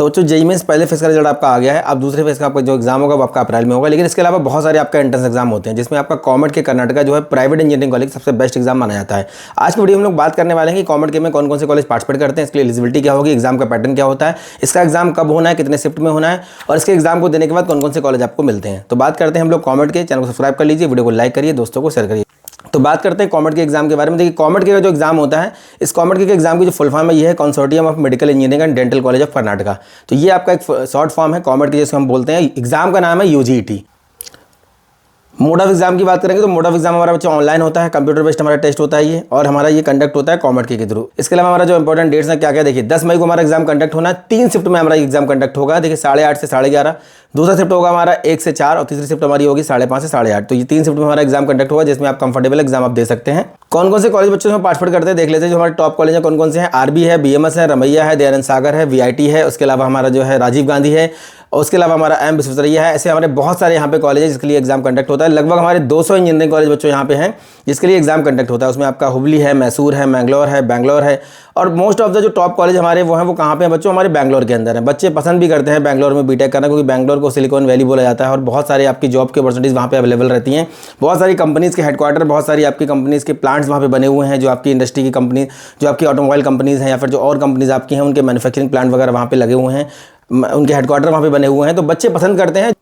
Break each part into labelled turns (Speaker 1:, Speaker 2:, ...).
Speaker 1: तो जो JEE mains पहले फेज का रिजल्ट आपका आ गया है, अब दूसरे फेज का आपका जो एग्जाम होगा वो आपका अप्रैल में होगा। लेकिन इसके अलावा बहुत सारे आपका एंट्रेंस एग्जाम होते हैं, जिसमें आपका कॉमेड के कर्नाटका जो है प्राइवेट इंजीनियरिंग कॉलेज सबसे बेस्ट एग्जाम माना जाता है। आज की वीडियो में हम लोग बात करने वाले हैं कि कॉमेड के में कौन कौन से कॉलेज पार्टिसिपेट करते हैं, इसके लिए एलिजिबिलिटी क्या होगी, एग्जाम का पैटर्न क्या होता है, इसका एग्जाम कब होना है, कितने शिफ्ट में होना है, और इसके एग्जाम को देने के बाद कौन कौन से कॉलेज आपको मिलते हैं। तो बात करते हैं हम लोग कॉमेड के। चैनल को सब्सक्राइब कर लीजिए, वीडियो को लाइक करिए, दोस्तों को शेयर करिए। तो बात करते हैं कॉमेड के एग्जाम के बारे में। देखिए कॉमेड के जो एग्जाम होता है, इस कॉमेड के एग्जाम की जो फुल फॉर्म है ये है consortium of medical engineering and dental college of Karnataka. तो ये आपका एक शॉर्ट फॉर्म है कॉमेड के, जिसको हम बोलते हैं। एग्जाम का नाम है यूजीईटी। मोड ऑफ एग्जाम की बात करेंगे तो मोड ऑफ एग्जाम हमारा बच्चा ऑनलाइन होता है, कंप्यूटर बेस्ड हमारा टेस्ट होता है ये, और हमारा ये कंडक्ट होता है कॉमेड के थ्रू। इसके अलावा हमारा जो इंपॉर्टेंट डेट्स हैं क्या क्या, देखिए 10 मई को हमारा एग्जाम कंडक्ट होना है। 3 शिफ्ट में हमारा एग्जाम कंडक्ट होगा। देखिए 8:30 से 11:30, दूसरा शिफ्ट होगा हमारा 1 से 4, और तीसरी शिफ्ट हमारी होगी 5:30 से 8:30। तो ये 3 शिफ्ट में हमारा एग्जाम कंडक्ट होगा, जिसमें आप कंफर्टेबल एग्जाम आप दे सकते हैं। कौन कौन से कॉलेज बच्चों में पार्टिसिपेट करते हैं देख लेते हैं। जो हमारे टॉप कॉलेज है कौन कौन से हैं, आरबी है, बीएमएस है, रमैया है, दयानंद सागर है, वीआईटी है, उसके अलावा हमारा जो है राजीव गांधी है, और उसके अलावा हमारा एम विश्वेश्वरैया है। ऐसे हमारे बहुत सारे यहाँ पे कॉलेज है जिसके लिए एग्जाम कंडक्ट होता है। लगभग हमारे 200 इंजीनियरिंग कॉलेज बच्चों यहाँ पे हैं जिसके लिए एग्जाम कंडक्ट होता है। उसमें आपका हुबली है, मैसूर है, मैंगलोर है, बैंगलोर है, और मोस्ट ऑफ द जो टॉप कॉलेज हमारे वो हैं वो कहाँ पे हैं बच्चों, हमारे बैंगलोर के अंदर हैं। बच्चे पसंद भी करते हैं बैंगलोर में बीटेक करना, क्योंकि बैंगलोर को सिलिकॉन वैली बोला जाता है और बहुत सारे आपकी जॉब की अपॉर्चुनिटीज़ वहाँ पे अवेलेबल रहती हैं। बहुत सारी कंपनीज़ के हेडक्वार्टर, बहुत सारी आपकी कंपनीज़ के प्लांट्स वहाँ पे बने हुए हैं। जो आपकी इंडस्ट्री की कंपनी, जो आपकी ऑटोमोबाइल कंपनीज़ हैं या फिर जो और कंपनीज़ आपकी हैं, उनके मैन्युफैक्चरिंग प्लांट वगैरह वहाँ पे लगे हुए हैं, उनके हेडक्वार्टर वहाँ पे बने हुए हैं। तो बच्चे पसंद करते हैं।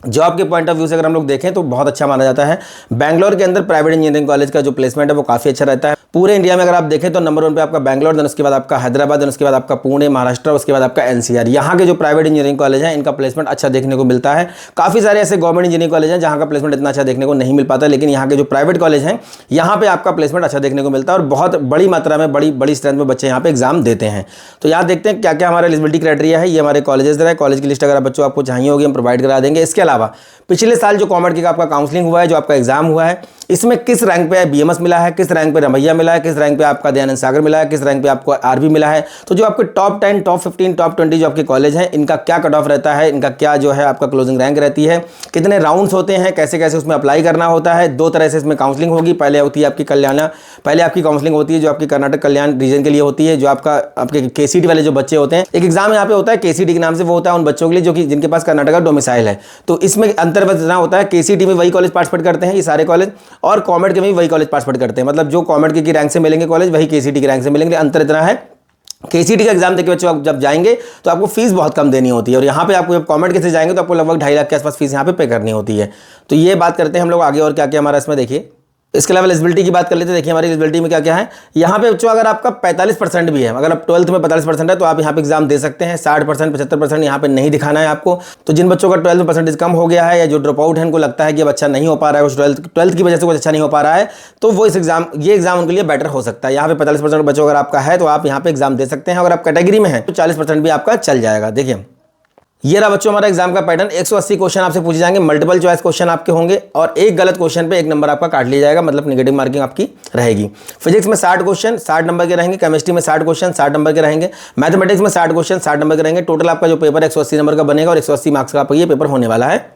Speaker 1: जॉब के पॉइंट ऑफ व्यू से अगर हम लोग देखें तो बहुत अच्छा माना जाता है। बैंगलोर के अंदर प्राइवेट इंजीनियरिंग कॉलेज का जो प्लेसमेंट है वो काफ़ी अच्छा रहता है। पूरे इंडिया में अगर आप देखें तो नंबर 1 पे आपका बैंगलोर, देन उसके बाद आपका हैदराबाद, देन उसके बाद आपका पुणे महाराष्ट्र, उसके बाद आपका एनसीआर। यहाँ के जो प्राइवेट इंजीनियरिंग कॉलेज हैं इनका प्लेसमेंट अच्छा देखने को मिलता है। काफ़ी सारे ऐसे गवर्नमेंट इंजीनियरिंग कॉलेज हैं जहाँ का प्लेसमेंट इतना अच्छा देखने को नहीं मिल पाता, लेकिन यहाँ के जो प्राइवेट कॉलेज हैं यहाँ पे आपका प्लेसमेंट अच्छा देखने को मिलता है, और बहुत बड़ी मात्रा में बड़ी स्ट्रेंथ में बच्चे यहाँ पे एग्जाम देते हैं। तो यहाँ देखते हैं क्या क्या हमारा एलिजिबिलिटी क्राइटेरिया है। ये हमारे कॉलेजेस है, कॉलेज की लिस्ट अगर बच्चों आपको चाहिए होगी हम प्रोवाइड करा देंगे। इसके अलावा पिछले साल जो कॉमेड की आपका काउंसलिंग हुआ है, जो आपका एग्जाम हुआ है, इसमें किस रैंक पे बीएमएस मिला है, किस रैंक पे रमैया मिला है, किस रैंक पे आपका दयानंद सागर मिला है, किस रैंक पे आपको आरबी मिला है। तो जो आपके टॉप 10, टॉप 15, टॉप 20 जो आपके कॉलेज हैं, इनका क्या कट ऑफ रहता है, इनका क्या जो है आपका क्लोजिंग रैंक रहती है, कितने राउंड्स होते हैं, कैसे कैसे उसमें अप्लाई करना होता है। 2 तरह से इसमें काउंसलिंग होगी। पहले होती है आपकी पहले आपकी काउंसलिंग होती है जो आपकी कर्नाटक कल्याण रीजन के लिए होती है, जो आपके केसीडी वाले जो बच्चे होते हैं। एक एग्जाम यहाँ पे होता है केसीडी के नाम से, वो होता है उन बच्चों के लिए जो कि जिनके पास कर्नाटक का डोमिसाइल है। तो इसमें अंतर बस इतना होता है, केसीडी में वही कॉलेज पार्टिसिपेट करते हैं ये सारे कॉलेज, और कॉमेड के में वही कॉलेज पार्टिसिपेट करते हैं। मतलब जो कॉमेड की रैंक से मिलेंगे कॉलेज वही केसीडी की रैंक से मिलेंगे। अंतर इतना है, केसीडी का एग्जाम देके बच्चों आप जब जाएंगे तो आपको फीस बहुत कम देनी होती है, और यहाँ पे आपको जब कॉमेड के से जाएंगे तो आपको लगभग 2.5 लाख के आसपास फीस यहाँ पे करनी होती है। तो ये बात करते हैं हम लोग आगे और क्या क्या हमारा इसमें देखिए। इसके अलावा एलिजिबिलिटी की बात कर लेते हैं। देखिए हमारी एलिजिबिलिटी में क्या क्या है। यहाँ पे बच्चों अगर आपका 45% भी है, अगर आप 12th में 45% है तो आप यहाँ पे एग्जाम दे सकते हैं। 60%, 75% यहाँ पे नहीं दिखाना है आपको। तो जिन बच्चों का 12th में परसेंटेज कम हो गया है, या जो ड्रॉप आउट है, उनको लगता है कि अब अच्छा नहीं हो पा रहा है, कुछ 12th की वजह से कुछ अच्छा नहीं हो पा रहा है, तो वो ये एग्जाम उनके लिए बेटर हो सकता है। यहाँ पे 45% बच्चों अगर आपका है तो आप यहाँ पे एग्जाम दे सकते हैं। अगर आप कैटेगरी में है तो 40% भी आपका चल जाएगा। देखिए ये रहा बच्चों हमारा एग्जाम का पैटर्न। 180 क्वेश्चन आपसे पूछे जाएंगे, मल्टीपल चॉइस क्वेश्चन आपके होंगे, और एक गलत क्वेश्चन पे 1 नंबर आपका काट लिया जाएगा, मतलब नेगेटिव मार्किंग आपकी रहेगी। फिजिक्स में 60 क्वेश्चन 60 नंबर के रहेंगे, केमिस्ट्री में 60 क्वेश्चन 60 नंबर के रहेंगे, मैथमेटिक्स में 60 क्वेश्चन 60 नंबर के रहेंगे। टोटल आपका जो पेपर 180 नंबर का बनेगा, और 180 मार्क्स का आपका ये पेपर होने वाला है।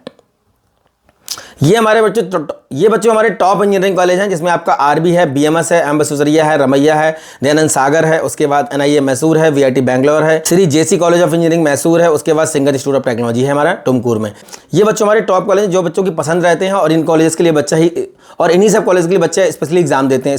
Speaker 1: ये बच्चों हमारे टॉप इंजीनियरिंग कॉलेज हैं, जिसमें आपका आरबी है, बीएमएस है, एम विश्वेश्वरैया है, रमैया है, दयानंद सागर है, उसके बाद एनआईए मैसूर है, वीआईटी बैंगलोर है, श्री जेसी कॉलेज ऑफ इंजीनियरिंग मैसूर है, उसके बाद सिंगर इंस्टीट्यूट ऑफ टेक्नोलॉजी है हमारा टुमकुर में। ये बच्चों हमारे टॉप कॉलेज जो बच्चों की पसंद रहते हैं, और इन कॉलेज के लिए बच्चा ही, और इन्हीं सब कॉलेज के लिए बच्चे स्पेशली एग्जाम देते हैं।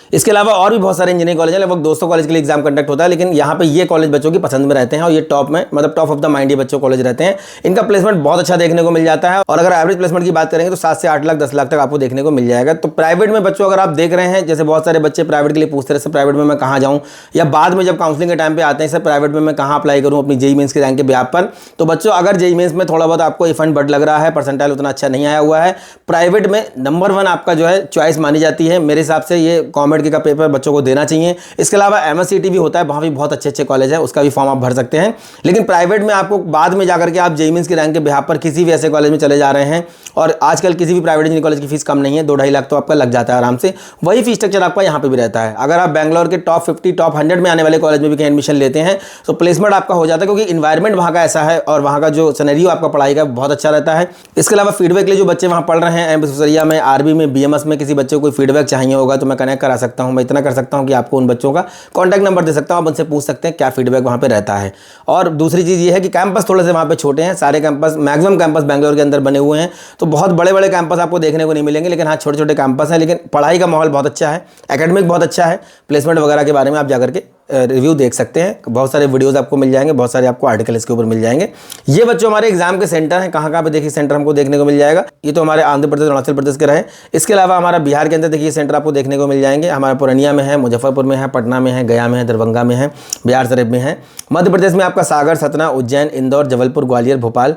Speaker 1: इसके अलावा और भी बहुत सारे इंजीनियरिंग कॉलेज हैं, लगभग 200 कॉलेज के लिए एग्जाम कंडक्ट होता है, लेकिन यहाँ पे ये कॉलेज बच्चों की पसंद में रहते हैं, और ये टॉप में, मतलब टॉप ऑफ द माइंड ये बच्चों कॉलेज रहते हैं। इनका प्लेसमेंट बहुत अच्छा देखने को मिल जाता है, और अगर एवरेज प्लेसमेंट की बात करेंगे तो 7 से 8 लाख 10 लाख तक आपको देखने को मिल जाएगा। तो प्राइवेट में बच्चों अगर आप देख रहे हैं, जैसे बहुत सारे बच्चे प्राइवेट के लिए पूछते रहे, प्राइवेट में मैं कहाँ जाऊँ, या बाद में जब काउंसलिंग के टाइम पे आते हैं सर प्राइवेट में मैं कहाँ अप्लाई करूँ अपनी जेईई मेंस के रैंक के ब्याह पर। तो बच्चों अगर जेईई मेंस में थोड़ा बहुत आपको फंड बढ़ लग रहा है, परसेंटाइल उतना अच्छा नहीं आया हुआ है, प्राइवेट में नंबर 1 आपका जो है चॉइस मानी जाती है। मेरे हिसाब से ये कॉमेड का पेपर बच्चों को देना चाहिए। इसके अलावा एमएससीटी भी होता है, वहाँ भी बहुत अच्छे कॉलेज है, उसका भी फॉर्म आप भर सकते हैं। लेकिन प्राइवेट में आपको बाद में जाकर के आप जेईई मेंस की रैंक के बिहार पर किसी भी ऐसे कॉलेज में चले जा रहे हैं, और आजकल किसी भी प्राइवेट इंजीनियरिंग कॉलेज की फीस कम नहीं है, 2-2.5 लाख तो आपका लग जाता है आराम से। वही फीस स्ट्रक्चर आपका यहाँ पे भी रहता है। अगर आप बैंगलोर के टॉप 50, टॉप 100 में आने वाले कॉलेज में भी कहीं एडमिशन लेते हैं तो प्लेसमेंट आपका हो जाता है, क्योंकि इन्वायरमेंट वहाँ का ऐसा है, और वहाँ का जो सिनेरियो आपका पढ़ाई का बहुत अच्छा रहता है। इसके अलावा फीडबैक के लिए जो बच्चे वहाँ पढ़ रहे हैं, एम विश्वेश्वरैया में, आरबी में, बीएमएस में, किसी बच्चे को कोई फीडबैक चाहिए होगा तो मैं कनेक्ट करा सकता हूँ, मैं इतना कर सकता हूँ कि आपको उन बच्चों का कॉन्टैक्ट नंबर दे सकता हूँ, आप उनसे पूछ सकते हैं क्या फीडबैक वहाँ पे रहता है। और दूसरी चीज़ ये है कि कैंपस थोड़े से वहाँ पे छोटे हैं, सारे कैंपस मैक्सिमम कैंपस बेंगलोर के अंदर बने हुए हैं, तो बहुत बड़े बड़े कैंपस आपको देखने को नहीं मिलेंगे, लेकिन हाँ छोटे छोटे कैंपस हैं, लेकिन पढ़ाई का माहौल बहुत अच्छा है, एकेडमिक बहुत अच्छा है, प्लेसमेंट वगैरह के बारे में आप जाकर के रिव्यू देख सकते हैं, बहुत सारे वीडियोस आपको मिल जाएंगे, बहुत सारे आपको आर्टिकल इसके ऊपर मिल जाएंगे। ये बच्चों हमारे एग्जाम के सेंटर हैं, कहाँ पे देखिए सेंटर हमको देखने को मिल जाएगा, ये तो हमारे आंध्र प्रदेश अरुणाचल प्रदेश के रहे। इसके अलावा हमारा बिहार के अंदर देखिए सेंटर आपको देखने को मिल जाएंगे, हमारा पूर्णिया में है, मुजफ्फरपुर में है, पटना में है, गया में है, दरभंगा में है, बिहार शरीफ में है। मध्य प्रदेश में आपका सागर, सतना, उज्जैन, इंदौर, जबलपुर, ग्वालियर, भोपाल।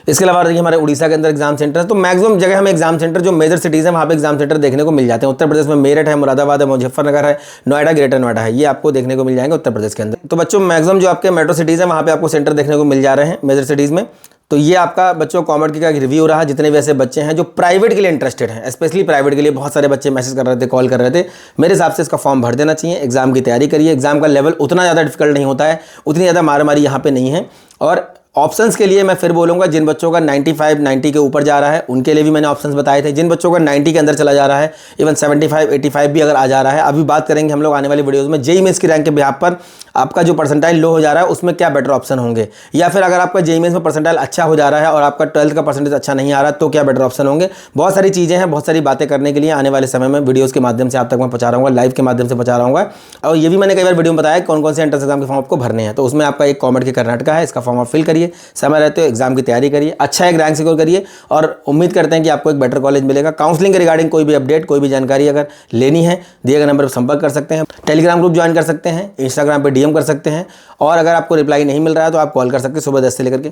Speaker 1: इसके अलावा देखिए हमारे उड़ीसा के अंदर एग्जाम सेंटर है। तो मैक्सिमम जगह हमें एग्जाम सेंटर जो मेजर सिटीज़ हैं वहाँ पे एग्जाम सेंटर देखने को मिल जाते हैं। उत्तर प्रदेश में मेरठ है, मुरादाबाद है, मुजफ्फरनगर है, नोएडा, ग्रेटर नोएडा है, ये आपको देखने को मिल जाएंगे उत्तर प्रदेश के अंदर। तो बच्चों मैक्सिमम जो आपके मेट्रो सिटीज़ हैं वहाँ पे आपको सेंटर देखने को मिल जा रहे हैं मेजर सिटीज़ में। तो ये आपका बच्चों कॉमेडी का रिव्यू रहा। जितने भी ऐसे बच्चे हैं जो प्राइवेट के लिए इंटरेस्टेड हैं, स्पेशली प्राइवेट के लिए बहुत सारे बच्चे मैसेज कर रहे थे, कॉल कर रहे थे, मेरे हिसाब से इसका फॉर्म भर देना चाहिए। एग्जाम की तैयारी करिए, एग्जाम का लेवल उतना ज़्यादा डिफिकल्ट नहीं होता है, उतनी ज़्यादा मारामारी यहाँ पे नहीं है। और ऑप्शंस के लिए मैं फिर बोलूँगा, जिन बच्चों का 95 90 के ऊपर जा रहा है उनके लिए भी मैंने ऑप्शंस बताए थे। जिन बच्चों का 90 के अंदर चला जा रहा है, इवन 75 85 भी अगर आ जा रहा है, अभी बात करेंगे हम लोग आने वाली वीडियोज़ में जेईई मेंस की रैंक के बिहाफ पर आपका जो परसेंटाइल लो हो जा रहा है उसमें क्या बेटर ऑप्शन होंगे, या फिर अगर आपका जेईई मेंस में परसेंटाइल अच्छा हो जा रहा है और आपका 12th का परसेंटेज अच्छा नहीं आ रहा तो क्या बेटर ऑप्शन होंगे। बहुत सारी चीज़ें हैं, बहुत सारी बातें करने के लिए आने वाले समय में वीडियोज़ के माध्यम से आप तक मैं पहुँचा रहा हूँ, लाइव के माध्यम से पहुँचा रहा हूँ। और ये भी मैंने कई बार वीडियो में बताया कौन कौन से एंट्रेंस एग्जाम के फॉर्म आपको भरने हैं। तो उसमें आपका एक कॉमेडी के कर्नाटका है, इसका फॉर्म आप फिल करिए, समय रहते हो एग्जाम की तैयारी करिए, अच्छा एक रैंक सिक्योर करिए और उम्मीद करते हैं कि आपको एक बेटर कॉलेज मिलेगा। काउंसलिंग के रिगार्डिंग कोई भी अपडेट, कोई भी जानकारी अगर लेनी है, दिए गए नंबर पर संपर्क कर सकते हैं, टेलीग्राम ग्रुप ज्वाइन कर सकते हैं, इंस्टाग्राम पे डीएम कर सकते हैं, और अगर आपको रिप्लाई नहीं मिल रहा है तो आप कॉल कर सकते हैं सुबह 10 से लेकर के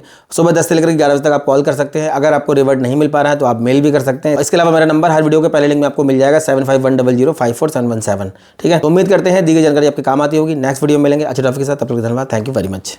Speaker 1: 11 बजे तक आप कॉल कर सकते हैं। अगर आपको रिवर्ट नहीं मिल पा रहा है तो आप मेल भी कर सकते हैं। इसके अलावा मेरा नंबर हर वीडियो के पहले लिंक में आपको मिल जाएगा 7510054717। ठीक है, तो उम्मीद करते हैं दी गई जानकारी आपके काम आती होगी। नेक्स्ट वीडियो में मिलेंगे अच्छे टॉपिक के साथ, तब तक धन्यवाद, थैंक यू वेरी मच।